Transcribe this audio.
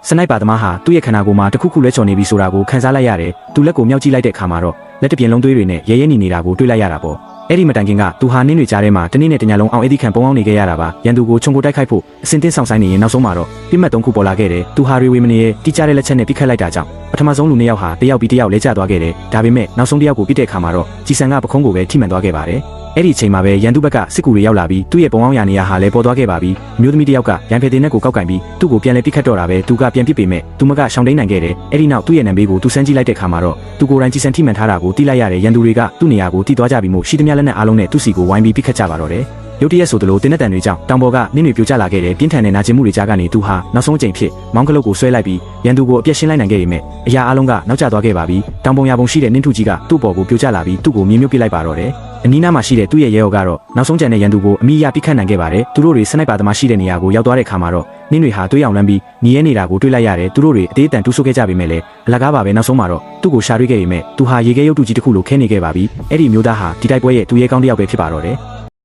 စနိုက်ပါသမားဟာသူ့ရဲ့ခန္ဓာကိုယ်မှာတစ်ခုခုလဲချော်နေပြီဆိုတာကိုခံစားလိုက်ရတယ်။သူလက်ကိုမြောက်ကြည့်လိုက်တဲ့အခါမှာတော့လက်တစ်ပြင်လုံးသွေးတွေနဲ့ရဲရဲနေနေတာကိုတွေ့လိုက်ရတာပေါ့။အဲ့ဒီမတိုင်ခင်ကသူဟာနင်းတွေကြားထဲမှာတနေ့နဲ့တညလုံးအောင်အေးဒီခံပုံအောင်နေခဲ့ရတာပါ။ရန်သူကိုခြုံကိုတိုက်ခိုက်ဖို့အစင်တင်းဆောင်ဆိုင်နေရင်နောက်ဆုံးမှာတော့ပြစ်မှတ်3ခုပေါ်လာခဲ့တယ်။သူဟာရီဝေမနေရဲ့တိကျတဲ့လက်ချက်နဲ့ပြစ်ခတ်လိုက်တာကြောင့်ပထမဆုံးလူ2ယောက်ဟာတယောက်ပြီးတယောက်လဲကျသွားခဲ့တယ်။ဒါပေမဲ့နောက်ဆုံးတယောက်ကိုပြစ်တဲ့အခါမှာတော့ကြည်စံကပခုံးကိုပဲထိမှန်သွားခဲ့ပါတယ်။အဲ့ဒီအချိန်မှာပဲရန်သူဘက်ကစစ်ကူတွေရောက်လာပြီးသူ့ရဲ့ပုံအောင်ရနေရဟာလည်းပေါ်သွားခဲ့ပါပြီ။မျိုးသမီးတယောက်ကရန်ဖယ်တင်နဲ့ကိုကောက်ကင်ပြီးသူ့ကိုပြန်လဲပြစ်ခတ်တော့တာပဲသူကပြန်ပြစ်ပေမဲ့သူမကရှောင်တိန်နိုင်ခဲ့တယ်။အဲ့ဒီနောက်သူ့ရဲ့နံပေးကိုသူစမ်းကြည့်လိုက်တဲ့အခါမှာတော့သူကိုယ်တိုင်ကြည်စံထိမှန်ထားတာကိုသိလိုက်ရတဲ့ရန်သူတွေကသူ့နေရာကိုတိသွားကြပြီးမှရှိသမျှလက်နက်အားလုံးနဲ့သူ့စီကိုဝိုင်းပြီးပြစ်ခတ်ကြပါတော့တယ်။ရုတ်တရက်ဆိုသလိုတင်းတဲ့တန်တွေကြောင့်တောင်ပေါ်ကနင်းတွေပြိုကျလာခဲ့တဲ့ပြင်းထန်တဲ့နာကျင်မှုတွေကြားကနေသူဟာနောက်ဆုံးအကြိမ်ဖြစ်မောင်းကလုတ်ကိုဆွဲလိုက်ပြီးရန်သူကိုအပြတ်ရှင်းလိုက်နိုင်ခဲ့ပေမဲ့အရာအလုံးကနောက်ကျသွားခဲ့ပါပြီ။တောင်ပုံရပုံရှိတဲ့နင်းထုကြီးကသူ့ပေါ်ကိုပြိုကျလာပြီးသူ့ကိုမြေမြုပ်ပစ်လိုက်ပါတော့တယ်။အနီးနားမှာရှိတဲ့သူ့ရဲ့ရဲဘော်ကတော့နောက်ဆုံးကြံတဲ့ရန်သူကိုအမိအယပြစ်ခတ်နိုင်ခဲ့ပါတယ်။သူတို့တွေစနိုက်ပါသမားရှိတဲ့နေရာကိုရောက်သွားတဲ့အခါမှာတော့နင်းတွေဟာတွေးအောင်လမ်းပြီးညီရဲနေတာကိုတွေ့လိုက်ရတယ်။သူတို့တွေအသေးအတန်တူးဆိုးခဲ့ကြပေမဲ့လည်းအလကားပါပဲနောက်ဆုံးမှာတော့သူ့ကိုရှာတွေ့ခဲ့ပေမဲ့သူဟာရေခဲရုပ်တုကြီးတစ်ခုလိုခဲနေခဲ့ပါပြီ။အဲ့ဒီမျိုးသားဟာဒီတိုက်ပွဲရဲ့သူရဲကောင်းတစ်ယောက်ပဲဖြစ်ပါတော့တယ်။